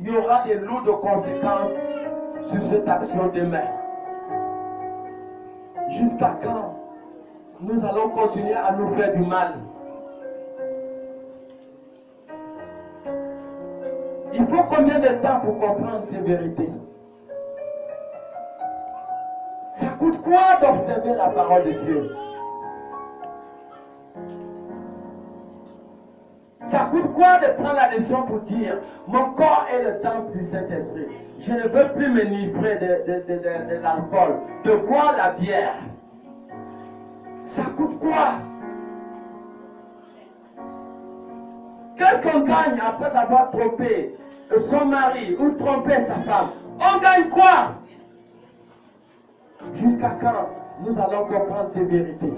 il y aura des lourdes conséquences sur cette action demain. Jusqu'à quand nous allons continuer à nous faire du mal? Il faut combien de temps pour comprendre ces vérités? Ça coûte quoi d'observer la parole de Dieu? Ça coûte quoi de prendre la décision pour dire mon corps est le temple du Saint-Esprit? Je ne veux plus m'enivrer de l'alcool, de boire la bière. Ça coûte quoi? Qu'est-ce qu'on gagne après avoir trompé son mari ou trompé sa femme? On gagne quoi? Jusqu'à quand nous allons comprendre ces vérités?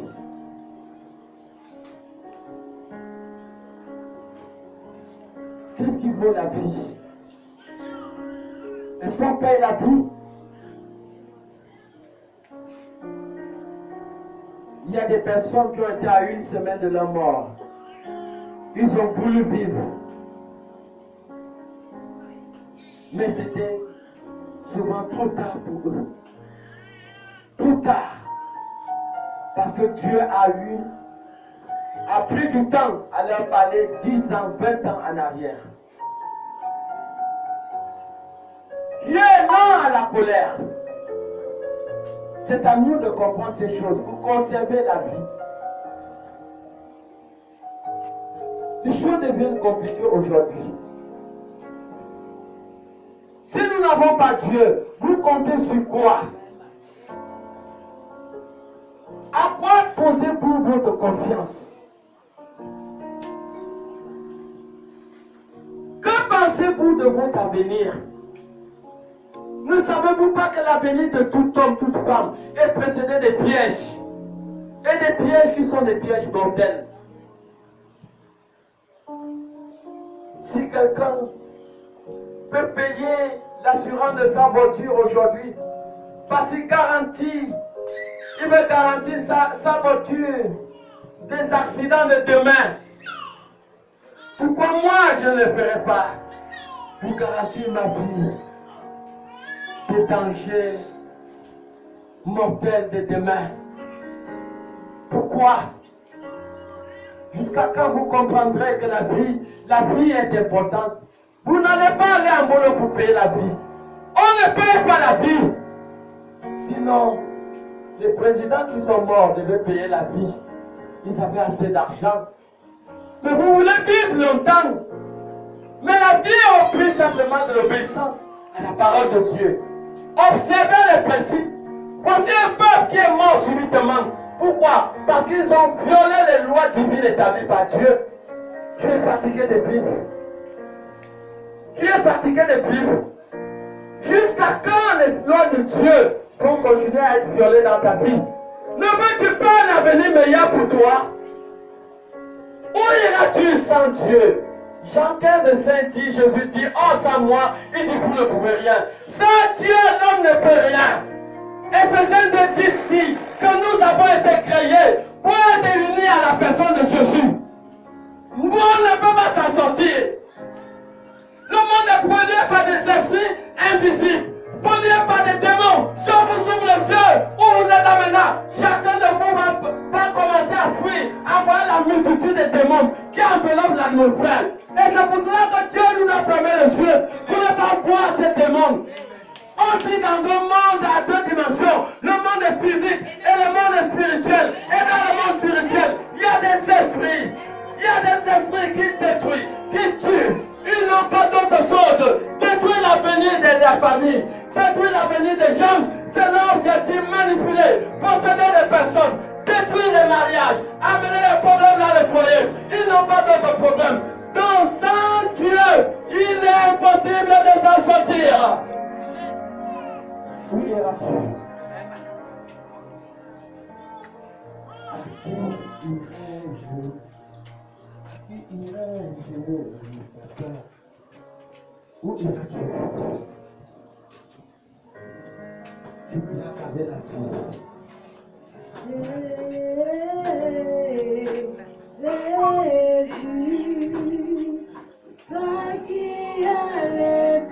Qu'est-ce qui vaut la vie? Est-ce qu'on paye la vie? Il y a des personnes qui ont été à 1 semaine de leur mort. Ils ont voulu vivre. Mais c'était souvent trop tard pour eux. Trop tard. Parce que Dieu a pris du temps à leur parler 10 ans, 20 ans en arrière. Dieu est lent à la colère. C'est à nous de comprendre ces choses pour conserver la vie. Les choses deviennent compliquées aujourd'hui. Si nous n'avons pas Dieu, vous comptez sur quoi? À quoi posez-vous votre confiance? Que pensez-vous de votre avenir? Ne savez-vous pas que l'avenir de tout homme, toute femme est précédé des pièges? Et des pièges qui sont des pièges mortels. Si quelqu'un peut payer l'assurance de sa voiture aujourd'hui, parce qu'il garantit, il veut garantir sa voiture des accidents de demain. Pourquoi moi je ne le ferai pas pour garantir ma vie des dangers mortels de demain? Pourquoi? Jusqu'à quand vous comprendrez que la vie est importante? Vous n'allez pas aller en boulot pour payer la vie. On ne paye pas la vie. Sinon, les présidents qui sont morts devaient payer la vie. Ils avaient assez d'argent. Mais vous voulez vivre longtemps. Mais la vie est au prix simplement de l'obéissance à la parole de Dieu. Observez les principes. Voici un peuple qui est mort subitement. Pourquoi? Parce qu'ils ont violé les lois divines établies par Dieu. Tu es fatigué de vivre. Tu es fatigué de vivre. Jusqu'à quand les lois de Dieu vont continuer à être violées dans ta vie? Ne veux-tu pas un avenir meilleur pour toi? Où iras-tu sans Dieu? Jean 15:5 dit, Jésus dit, oh sans moi, il dit, vous ne pouvez rien. Sans Dieu, l'homme ne peut rien. Éphésiens 2:10 dit que nous avons été créés pour être unis à la personne de Jésus. Nous, on ne peut pas s'en sortir. Le monde est pollué par des esprits invisibles, pollué par des démons. Si on vous ouvre les yeux, où vous êtes là maintenant, chacun de vous va commencer à fuir, à voir la multitude de démons qui enveloppent l'atmosphère. Et c'est pour cela que Dieu nous a fermé les yeux pour ne pas voir ces démons. On vit dans un monde à 2 dimensions. Le monde est physique et le monde est spirituel. Et dans le monde spirituel, il y a des esprits. Il y a des esprits qui détruisent, qui tuent. Ils n'ont pas d'autre chose. Détruire l'avenir de la famille. Détruire l'avenir des gens. C'est leur objectif. Manipuler, posséder les personnes. Détruire les mariages. Amener les problèmes dans les foyers. Ils n'ont pas d'autre problème. Donc sans Dieu, il est impossible de s'en sortir. Où iras-tu? À qui irai-je? À qui irai-je? Où iras-tu? Tu plaques avec la fille. Jésus, toi qui as les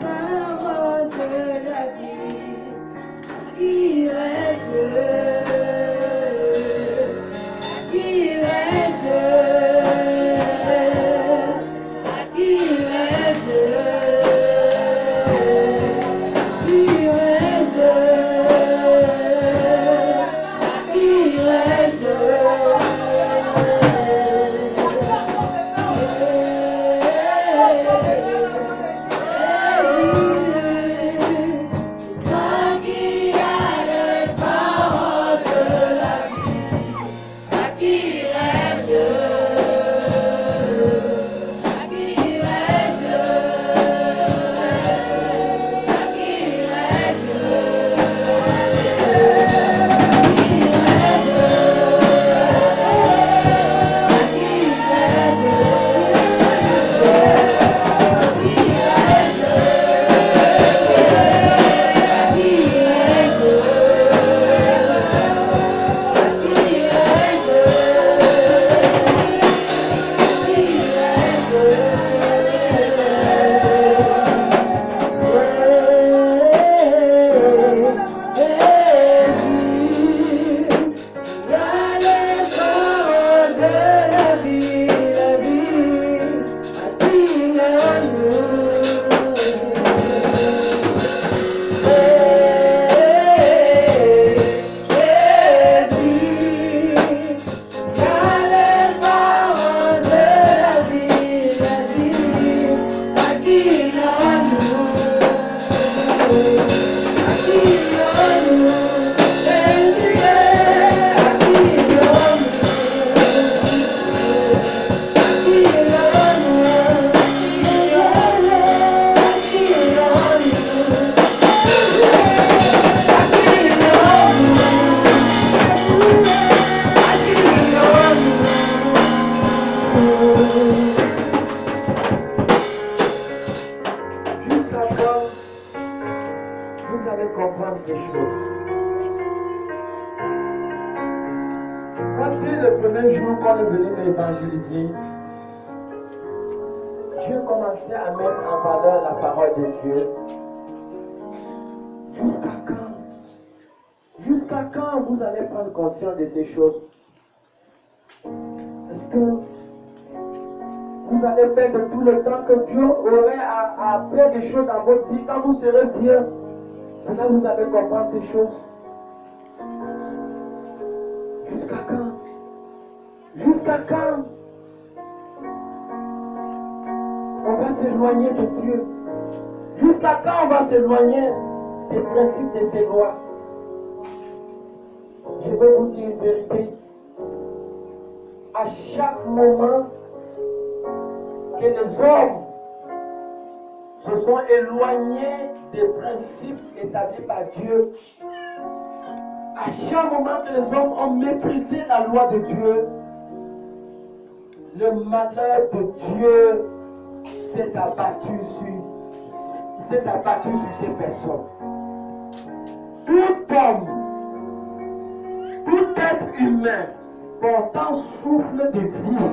comprendre ces choses. Quand dès le premier jour qu'on est venu m'évangéliser, Dieu commençait à mettre en valeur la parole de Dieu. Jusqu'à quand? Jusqu'à quand vous allez prendre conscience de ces choses? Est-ce que vous allez perdre tout le temps que Dieu aurait à faire des choses dans votre vie? Quand vous serez vieux, c'est là que vous allez comprendre ces choses. Jusqu'à quand? Jusqu'à quand on va s'éloigner de Dieu? Jusqu'à quand on va s'éloigner des principes de ses lois? Je vais vous dire une vérité. À chaque moment que les hommes se sont éloignés des principes établis par Dieu, à chaque moment que les hommes ont méprisé la loi de Dieu, le malheur de Dieu s'est abattu sur ces personnes. Tout homme, tout être humain portant souffle de vie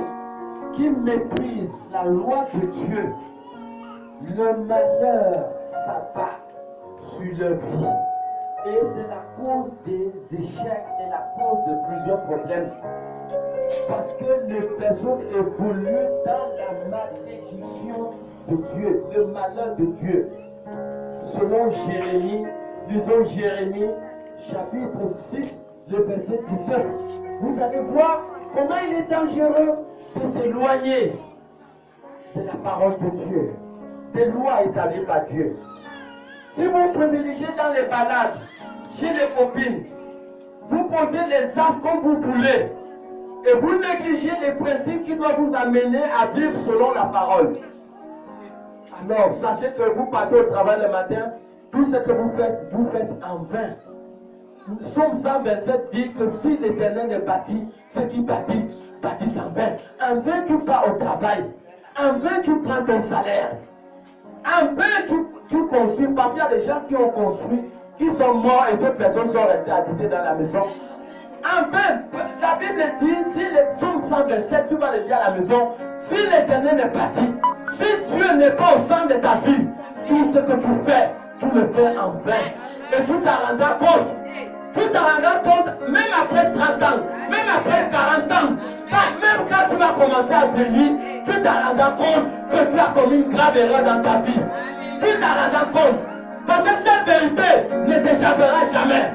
qui méprise la loi de Dieu, le malheur s'abat sur leur vie. Et c'est la cause des échecs et la cause de plusieurs problèmes. Parce que les personnes évoluent dans la malédiction de Dieu, le malheur de Dieu. Selon Jérémie, lisons Jérémie, chapitre 6, le verset 19. Vous allez voir comment il est dangereux de s'éloigner de la parole de Dieu, des lois établies par Dieu. Si vous privilégiez dans les balades, chez les copines, vous posez les actes comme vous voulez, et vous négligez les principes qui doivent vous amener à vivre selon la parole. Alors, sachez que vous partez au travail le matin, tout ce que vous faites en vain. Psaume 127 dit que si l'Éternel est bâti, ceux qui bâtissent, bâtissent en vain. En vain, tu pars au travail. En vain, tu prends ton salaire. En vain, tu construis, parce qu'il y a des gens qui ont construit, qui sont morts et d'autres personnes sont restées habitées dans la maison. En vain, la Bible dit, si le psaume 127, tu vas le dire à la maison, si l'Éternel est bâti, si Dieu n'est pas au centre de ta vie, tout ce que tu fais, tu le fais en vain. Et tu t'en rendras compte. Tu t'en rendras compte, même après 30 ans, même après 40 ans, même quand tu vas commencer à vieillir, tu t'en rendras compte que tu as commis une grave erreur dans ta vie. Tu t'en rendras compte. Parce que cette vérité ne t'échappera jamais.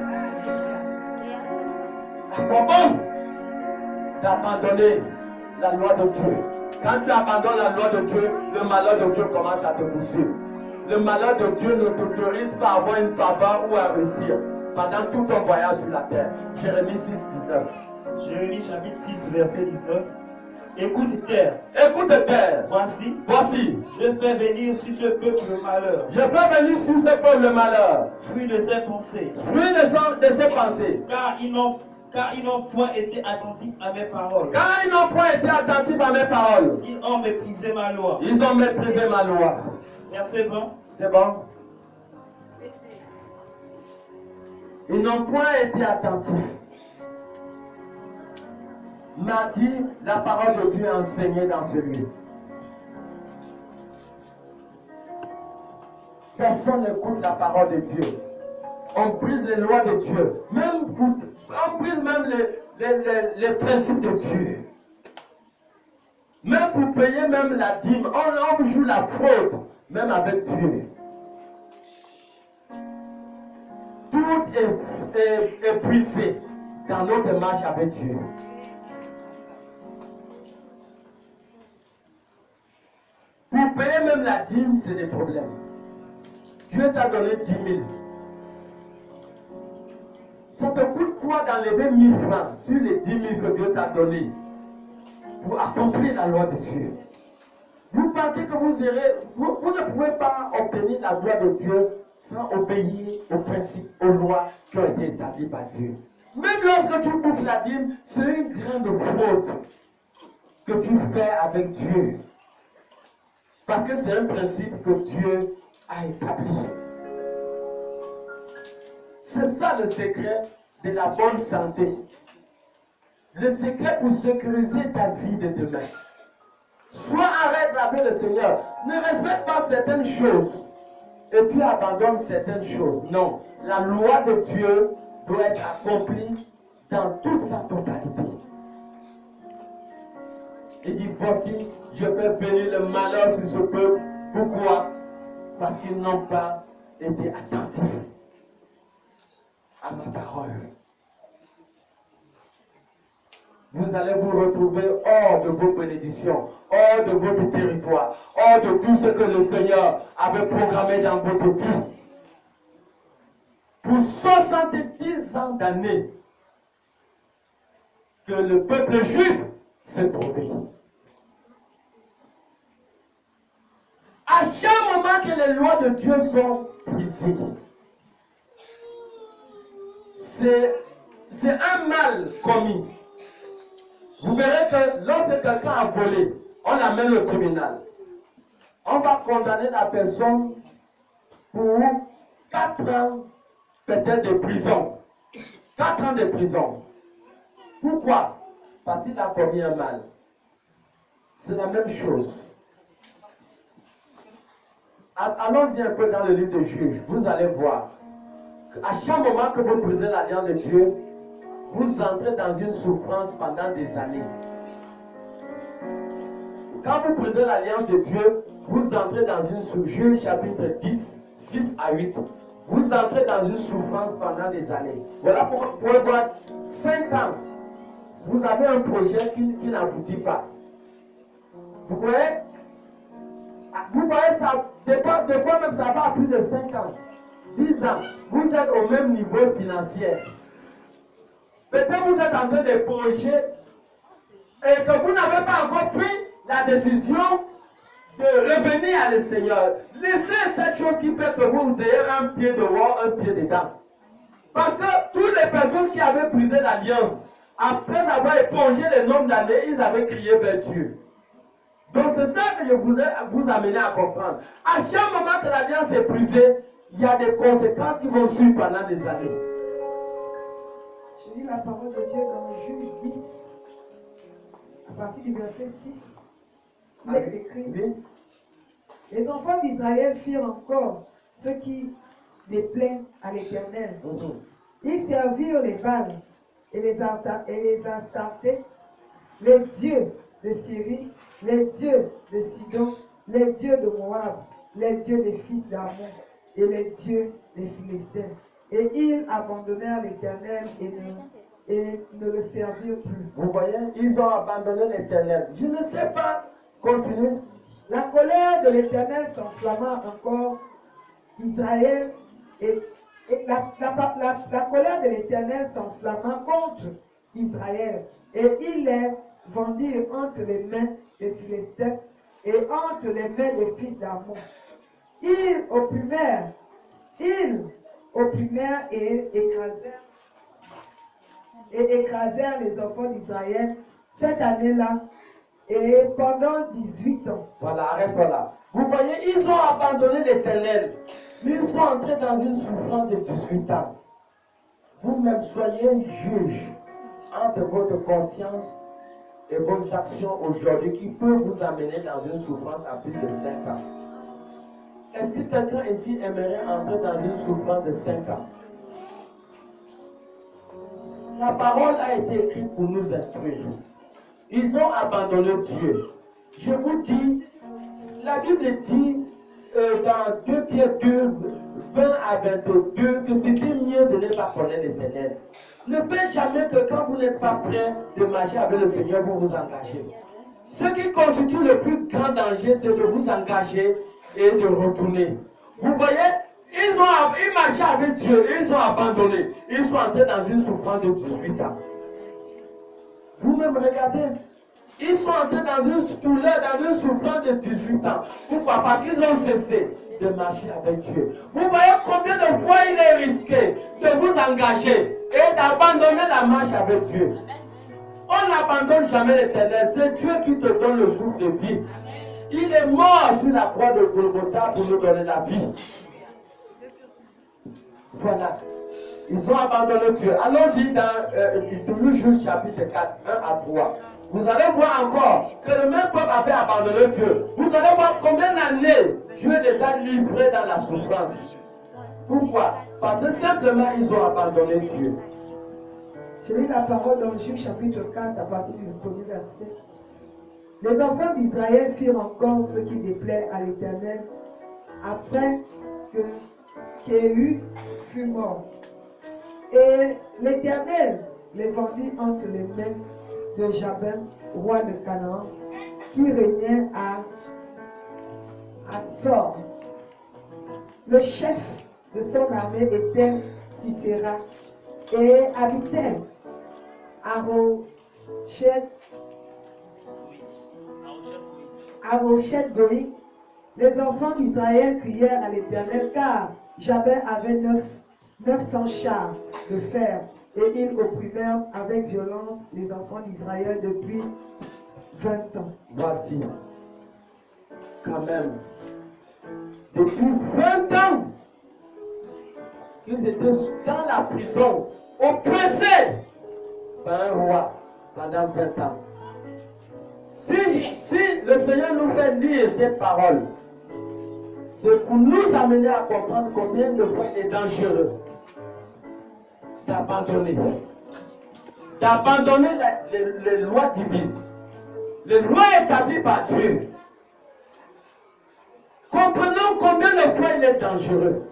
À quoi bon d'abandonner la loi de Dieu? Quand tu abandonnes la loi de Dieu, le malheur de Dieu commence à te poursuivre. Le malheur de Dieu ne t'autorise pas à avoir une faveur ou à réussir pendant tout ton voyage sur la terre. Jérémie 6, 19. Jérémie chapitre 6, verset 19. Écoute terre. Écoute terre. Voici. Je fais venir sur ce peuple le malheur. Je fais venir sur ce peuple le malheur. Fruit de ses pensées. Fruit de ses pensées. Car ils n'ont point été attentifs à mes paroles. Car ils n'ont point été attentifs à mes paroles. Ils ont méprisé ma loi. Ils ont méprisé ma loi. Verset 20. C'est bon? Ils n'ont point été attentifs. M'a dit, la parole de Dieu est enseignée dans ce lieu. Personne n'écoute la parole de Dieu. On brise les lois de Dieu. On brise même les principes de Dieu. Même pour payer même la dîme, on joue la fraude, même avec Dieu. Tout est brisé dans notre marche avec Dieu. Pour payer même la dîme, c'est des problèmes. Dieu t'a donné 10 000. Ça te coûte quoi d'enlever 1000 francs sur les 10 000 que Dieu t'a donné pour accomplir la loi de Dieu? Vous pensez que vous ne pouvez pas obtenir la loi de Dieu sans obéir aux principes, aux lois qui ont été établies par Dieu. Même lorsque tu boucles la dîme, c'est une grande faute que tu fais avec Dieu. Parce que c'est un principe que Dieu a établi. C'est ça le secret de la bonne santé. Le secret pour sécuriser ta vie de demain. Sois en règle avec le Seigneur. Ne respecte pas certaines choses et tu abandonnes certaines choses. Non, la loi de Dieu doit être accomplie dans toute sa totalité. Il dit, voici, je fais venir le malheur sur ce peuple. Pourquoi? Parce qu'ils n'ont pas été attentifs à ma parole. Vous allez vous retrouver hors de vos bénédictions, hors de votre territoire, hors de tout ce que le Seigneur avait programmé dans votre vie. Pour 70 ans d'années que le peuple juif s'est trouvé. À chaque moment que les lois de Dieu sont brisées, c'est un mal commis. Vous verrez que lorsque quelqu'un a volé, on l'amène au tribunal. On va condamner la personne pour 4 ans peut-être de prison. 4 ans de prison. Pourquoi? Parce qu'il a commis un mal. C'est la même chose. Allons-y un peu dans le livre de Juges. Vous allez voir. À chaque moment que vous brisez l'alliance de Dieu, vous entrez dans une souffrance pendant des années. Quand vous brisez l'alliance de Dieu, vous entrez dans une souffrance. Juges chapitre 10, 6 à 8. Vous entrez dans une souffrance pendant des années. Voilà pourquoi 5 ans, vous avez un projet qui n'aboutit pas. Vous voyez? Vous voyez ça, des fois même ça va à plus de 5 ans. 10 ans, vous êtes au même niveau financier. Peut-être vous êtes en train de projet et que vous n'avez pas encore pris la décision de revenir à le Seigneur. Laissez cette chose qui fait que vous ayez un pied dehors, un pied dedans. Parce que toutes les personnes qui avaient brisé l'alliance, après avoir épongé le nombre d'années, ils avaient crié vers Dieu. Donc c'est ça que je voudrais vous amener à comprendre. À chaque moment que l'alliance est brisée, il y a des conséquences qui vont suivre pendant des années. Je lis la parole de Dieu dans le Juge 10, à partir du verset 6. Il est écrit: Oui. Les enfants d'Israël firent encore ce qui déplaît à l'Éternel. Ils servirent les Baals et les Astartés, les dieux de Syrie, les dieux de Sidon, les dieux de Moab, les dieux des fils d'Ammon et les dieux des Philistins. Et ils abandonnèrent l'Éternel et ne le servirent plus. Vous voyez, ils ont abandonné l'Éternel. Je ne sais pas. Continuez. La colère de l'Éternel s'enflamma encore Israël et la colère de l'Éternel s'enflamma contre Israël et ils les vendirent entre les mains des Philistins et entre les mains des fils d'Ammon. Ils opprimèrent et écrasèrent les enfants d'Israël cette année-là et pendant 18 ans. Voilà, arrête-toi là. Vous voyez, ils ont abandonné l'Éternel, mais ils sont entrés dans une souffrance de 18 ans. Vous-même, soyez juge entre votre conscience et vos actions aujourd'hui qui peuvent vous amener dans une souffrance à plus de 5 ans. Est-ce que quelqu'un ici aimerait entrer dans une souffrance de 5 ans? La parole a été écrite pour nous instruire. Ils ont abandonné Dieu. Je vous dis, la Bible dit dans 2 Pierre 2, 20 à 22, que c'était mieux de ne pas connaître l'Éternel. Ne faites jamais que quand vous n'êtes pas prêt de marcher avec le Seigneur, vous vous engagez. Ce qui constitue le plus grand danger, c'est de vous engager et de retourner. Vous voyez, ils marchaient avec Dieu, ils ont abandonné. Ils sont entrés dans une souffrance de 18 ans. Vous-même regardez, ils sont entrés dans une douleur, dans une souffrance de 18 ans. Pourquoi? Parce qu'ils ont cessé de marcher avec Dieu. Vous voyez combien de fois il est risqué de vous engager et d'abandonner la marche avec Dieu. On n'abandonne jamais l'Éternel, c'est Dieu qui te donne le souffle de vie. Il est mort sur la croix de Golgotha pour nous donner la vie. Voilà. Ils ont abandonné Dieu. Allons-y dans toujours Juge chapitre 4, 1 à 3. Vous allez voir encore que le même peuple avait abandonné Dieu. Vous allez voir combien d'années Dieu les a livrés dans la souffrance. Pourquoi? Parce que simplement ils ont abandonné Dieu. Je lis la parole dans Juge chapitre 4 à partir du premier verset. Les enfants d'Israël firent encore ce qui déplaît à l'Éternel après que Kéhu fut mort. Et l'Éternel les vendit entre les mains de Jabin, roi de Canaan, qui régnait à Tsor. Le chef de son armée était Sisera et habitait à Rochette-Goï. Les enfants d'Israël crièrent à l'Éternel, car Jabin avait 900 chars de fer, et ils opprimèrent avec violence les enfants d'Israël depuis 20 ans. Voici, quand même, depuis 20 ans, ils étaient dans la prison, oppressés par un roi pendant 20 ans. Si le Seigneur nous fait lire ces paroles, c'est pour nous amener à comprendre combien de fois il est dangereux d'abandonner les lois divines, les lois établies par Dieu. Comprenons combien de fois il est dangereux.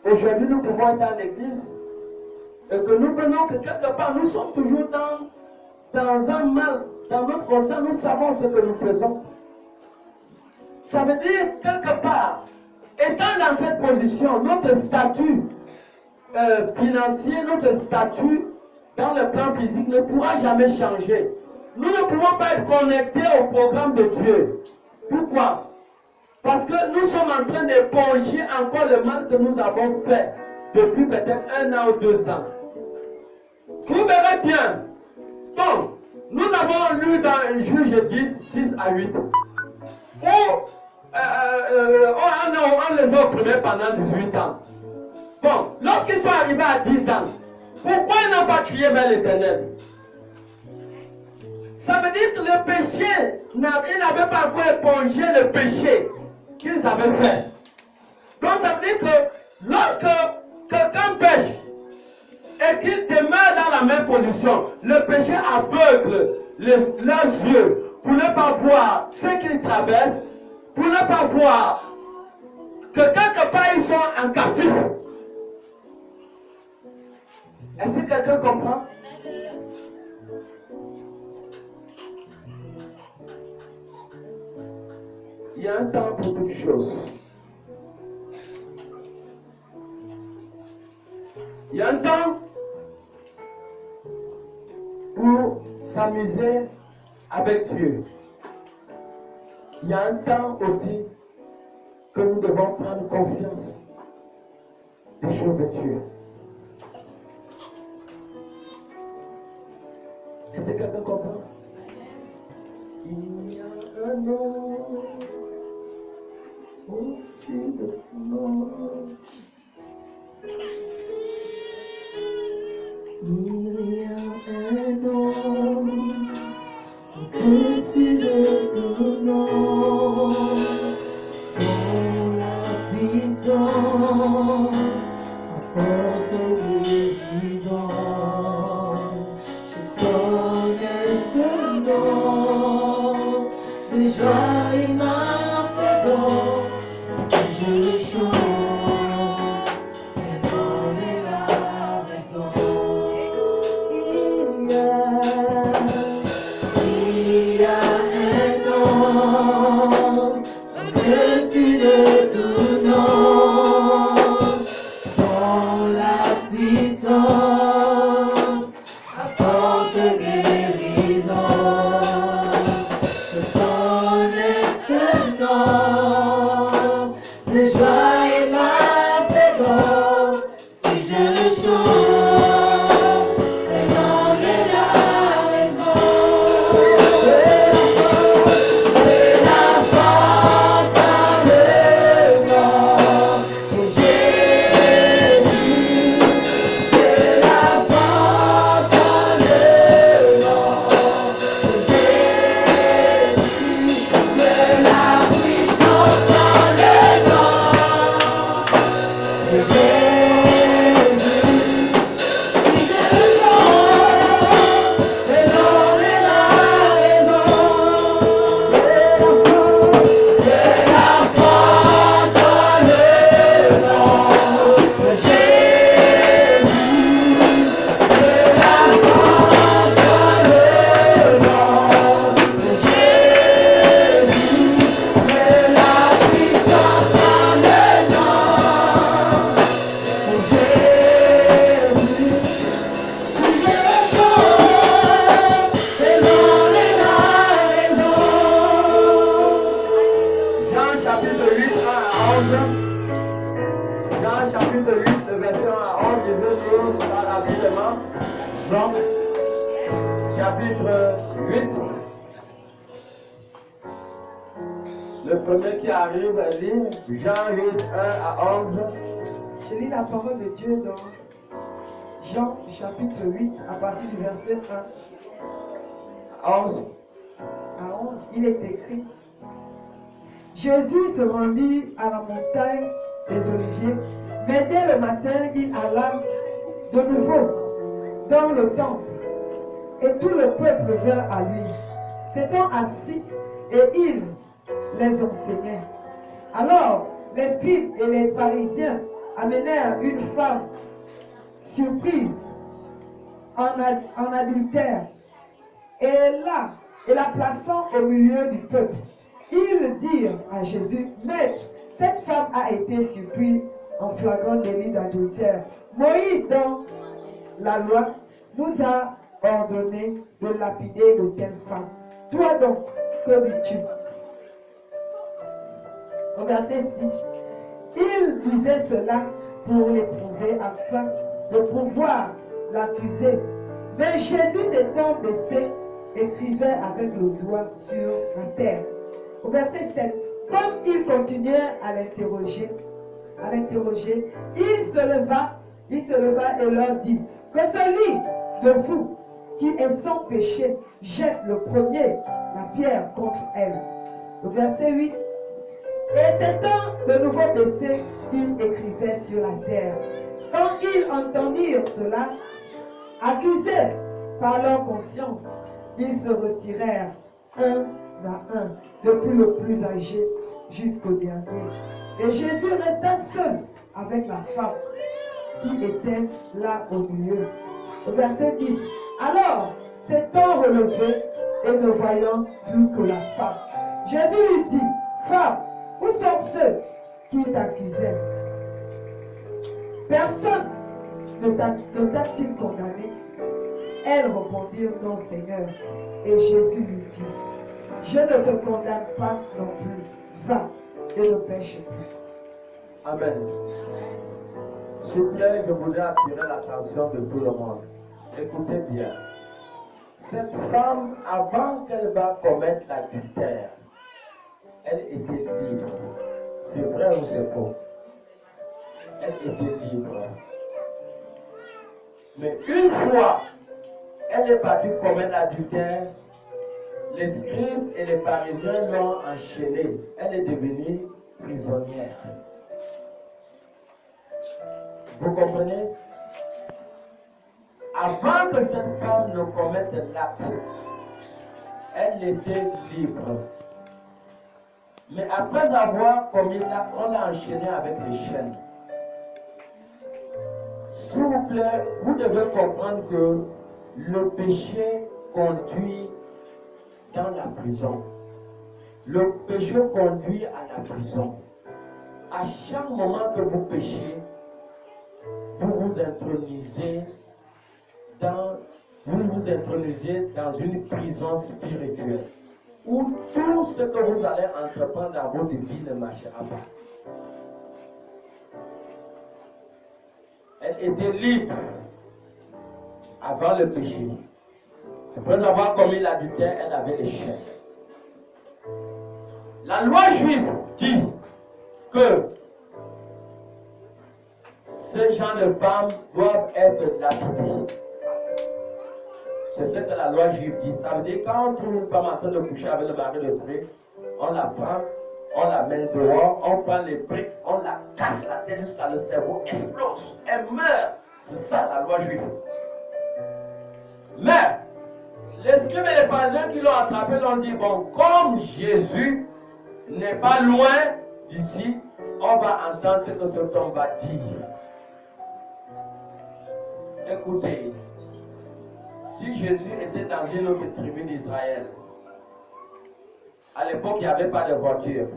Aujourd'hui, nous pouvons être dans l'église et que nous venons que quelque part, nous sommes toujours dans un mal. Dans notre conscience, nous savons ce que nous faisons. Ça veut dire, quelque part, étant dans cette position, notre statut financier, notre statut dans le plan physique ne pourra jamais changer. Nous ne pouvons pas être connectés au programme de Dieu. Pourquoi? Parce que nous sommes en train d'éponger encore le mal que nous avons fait depuis peut-être 1 an ou 2 ans. Vous verrez bien. Donc, nous avons lu dans Juge 10, 6 à 8, où on les a opprimés pendant 18 ans. Bon, lorsqu'ils sont arrivés à 10 ans, pourquoi ils n'ont pas crié vers l'Éternel? Ça veut dire que le péché, ils n'avaient pas encore épongé le péché qu'ils avaient fait. Donc ça veut dire que lorsque quelqu'un pêche, et qu'ils demeurent dans la même position, le péché aveugle leurs yeux pour ne pas voir ce qu'ils traversent, pour ne pas voir que quelque part ils sont en captif. Est-ce que quelqu'un comprend? Il y a un temps pour toutes choses. Il y a un temps pour s'amuser avec Dieu. Il y a un temps aussi que nous devons prendre conscience des choses de Dieu. Est-ce que quelqu'un comprend? Il y a un nom au-dessus de tout. Il y a un nom au-dessus de tout nom, dont la puissance apporte guérison. Je connais ce nom, de joie et ma pardon, si je le chante. Joie Jean chapitre 8, le verset 1 à 11, lisez-nous ça rapidement. Jean chapitre 8. Le premier qui arrive à lire, Jean 8, 1 à 11. Je lis la parole de Dieu dans Jean chapitre 8 à partir du verset 1 à 11. à 11. Il est écrit: Jésus se rendit à la montagne des Oliviers, mais dès le matin, il alla de nouveau dans le temple, et tout le peuple vint à lui. S'étant assis, et il les enseignait. Alors, les scribes et les pharisiens amenèrent une femme surprise en adultère, et la plaçant au milieu du peuple, ils dirent à Jésus: Maître, cette femme a été surprise en flagrant délit d'adultère. Moïse, dans la loi, nous a ordonné de lapider de telles femmes. Toi donc, que dis-tu? Au verset 6, il disait cela pour l'éprouver afin de pouvoir l'accuser. Mais Jésus s'étant baissé, écrivait avec le doigt sur la terre. Au verset 7, comme il continuait à l'interroger, il se leva et leur dit: que celui de vous qui est sans péché jette le premier la pierre contre elle. Au verset 8, et s'étant de nouveau baissé, il écrivait sur la terre. Quand ils entendirent cela, accusés par leur conscience, ils se retirèrent un à un, depuis le plus âgé jusqu'au dernier. Et Jésus resta seul avec la femme qui était là au milieu. Au verset 10, alors s'étant relevé et ne voyant plus que la femme, Jésus lui dit: Femme, où sont ceux qui t'accusaient? Personne ne t'a-t-il condamné? Elles répondirent: Non, Seigneur. Et Jésus lui dit: Je ne te condamne pas non plus. Va et ne pêche plus. Amen. S'il vous plaît, je voudrais attirer l'attention de tout le monde. Écoutez bien. Cette femme, avant qu'elle va commettre l'adultère, elle était libre. C'est vrai ou c'est faux? Elle était libre. Mais une fois elle est partie commettre l'adultère, les scribes et les pharisiens l'ont enchaînée. Elle est devenue prisonnière. Vous comprenez? Avant que cette femme ne commette l'acte, elle était libre. Mais après avoir commis l'acte, on l'a enchaînée avec les chaînes. S'il vous plaît, vous devez comprendre que le péché conduit dans la prison. Le péché conduit à la prison. À chaque moment que vous péchez, vous vous intronisez dans une prison spirituelle où tout ce que vous allez entreprendre dans votre vie ne marchera pas. Elle était libre avant le péché. Après avoir commis l'adultère, elle avait les chaînes. La loi juive dit que ces gens de femmes doivent être lapidés. C'est ce que la loi juive dit. Ça veut dire quand on trouve une femme en train de coucher avec le mari de truc, on la prend, on la met dehors, on prend les briques, on la casse la tête jusqu'à le cerveau explose. Elle meurt. C'est ça la loi juive. Mais les scribes et les pharisiens qui l'ont attrapé l'ont dit: bon, comme Jésus n'est pas loin d'ici, on va entendre ce que cet homme va dire. Écoutez, si Jésus était dans une autre tribu d'Israël, à l'époque il n'y avait pas de voiture,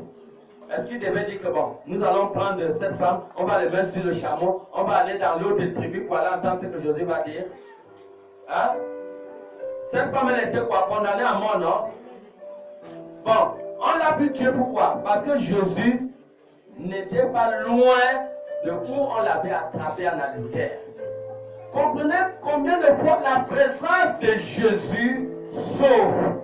est-ce qu'il devait dire que bon, nous allons prendre cette femme, on va le mettre sur le chameau, on va aller dans l'autre tribu pour aller entendre ce que Jésus va dire? Hein? Cette femme, elle était quoi? Condamnée à mort, non? Bon, on l'a pu tuer pourquoi? Parce que Jésus n'était pas loin de où on l'avait attrapé en adultère. Comprenez combien de fois la présence de Jésus sauve.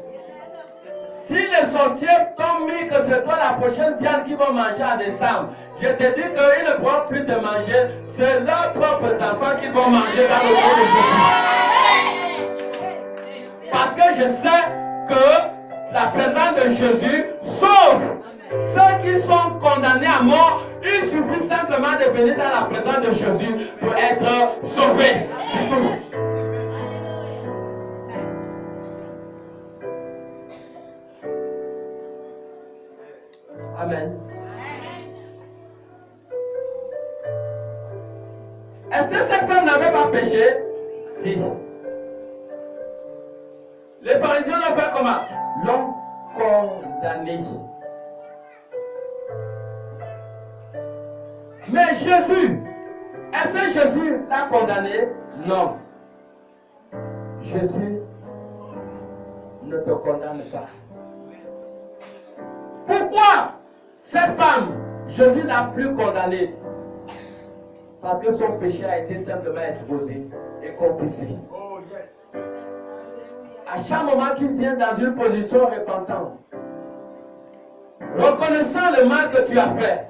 Si les sorciers t'ont mis que c'est toi la prochaine viande qu'ils vont manger en décembre, je te dis qu'ils ne pourront plus te manger, c'est leurs propres enfants qu'ils vont manger dans le nom de Jésus. Parce que je sais que la présence de Jésus sauve. Ceux qui sont condamnés à mort, il suffit simplement de venir dans la présence de Jésus pour être sauvés. C'est tout. Amen. Est-ce que cette femme n'avait pas péché? Si. Les pharisiens l'ont fait comment? L'ont condamné. Mais Jésus, est-ce que Jésus l'a condamné? Non. Jésus ne te condamne pas. Pourquoi cette femme, Jésus n'a plus condamnée? Parce que son péché a été simplement exposé et confessé. Oh, yes. À chaque moment, tu viens dans une position repentante, reconnaissant le mal que tu as fait,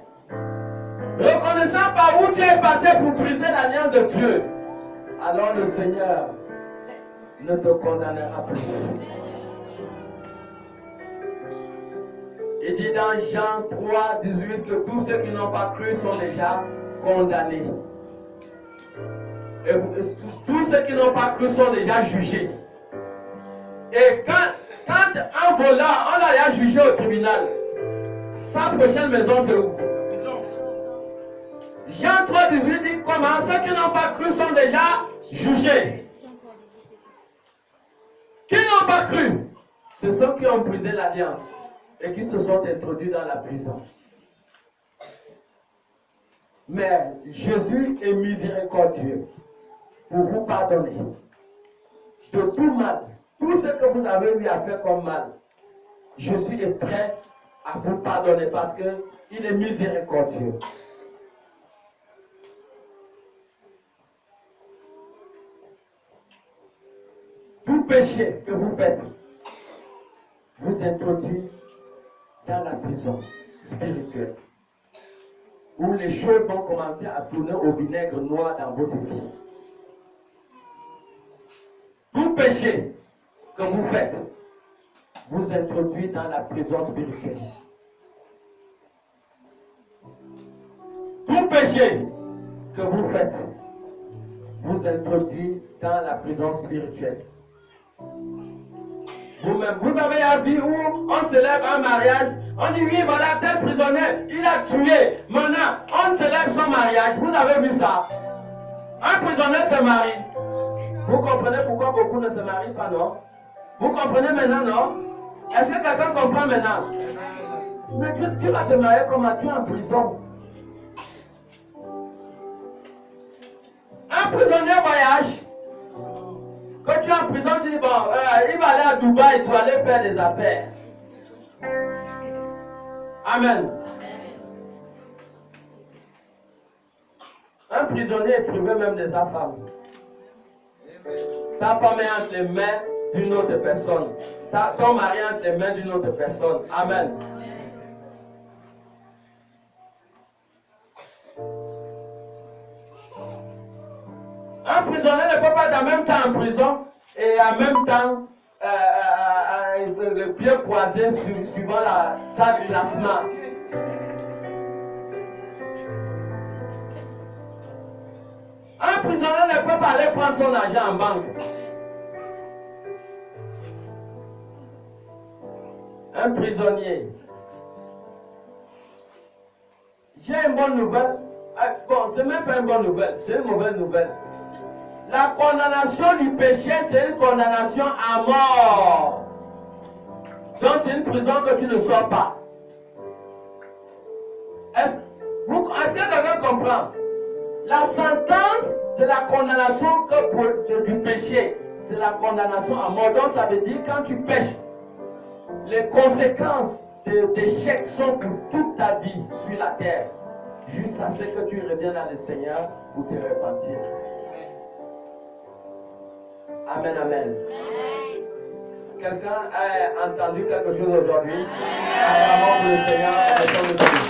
reconnaissant par où tu es passé pour briser l'alliance de Dieu, alors le Seigneur ne te condamnera plus. Il dit dans Jean 3, 18 que tous ceux qui n'ont pas cru sont déjà condamnés. Et tous ceux qui n'ont pas cru sont déjà jugés. Et quand un voleur, on l'a déjà jugé au tribunal, sa prochaine maison c'est où? Jean 3, 18 dit comment? Ceux qui n'ont pas cru sont déjà jugés. Qui n'ont pas cru? Ce sont ceux qui ont brisé l'alliance et qui se sont introduits dans la prison. Mais Jésus est miséricordieux pour vous pardonner de tout mal. Tout ce que vous avez eu à faire comme mal, Jésus est prêt à vous pardonner parce qu'il est miséricordieux. Tout péché que vous faites vous introduit dans la prison spirituelle, où les choses vont commencer à tourner au vinaigre noir dans votre vie. Tout péché que vous faites vous introduit dans la prison spirituelle. Tout péché que vous faites vous introduit dans la prison spirituelle. Vous-même, vous avez un vie où on célèbre un mariage, on dit oui, voilà, tel prisonnier, il a tué. Maintenant, on célèbre son mariage. Vous avez vu ça? Un prisonnier se marie. Vous comprenez pourquoi beaucoup ne se marient pas, non? Vous comprenez maintenant, non? Est-ce que quelqu'un comprend maintenant? Mais tu vas te marier comme tu es en prison. Un prisonnier voyage. Quand tu es en prison, tu dis, bon, il va aller à Dubaï pour aller faire des affaires. Amen. Un prisonnier est privé même de sa femme. Ta femme est entre les mains d'une autre personne. Ton mari est entre les mains d'une autre personne. Amen. Un prisonnier ne peut pas être en même temps en prison et en même temps le pied croisé suivant sa placement. Un prisonnier ne peut pas aller prendre son argent en banque. Un prisonnier. J'ai une bonne nouvelle. Bon, c'est même pas une bonne nouvelle, c'est une mauvaise nouvelle. La condamnation du péché, c'est une condamnation à mort. Donc c'est une prison que tu ne sors pas. Est-ce que quelqu'un comprend? La sentence de la condamnation du péché, c'est la condamnation à mort. Donc ça veut dire quand tu pêches, les conséquences d'échec sont pour toute ta vie sur la terre. jusqu'à ce que tu reviennes à le Seigneur pour te repentir. Amen, amen. Quelqu'un a entendu quelque chose aujourd'hui? Acclamons pour le Seigneur.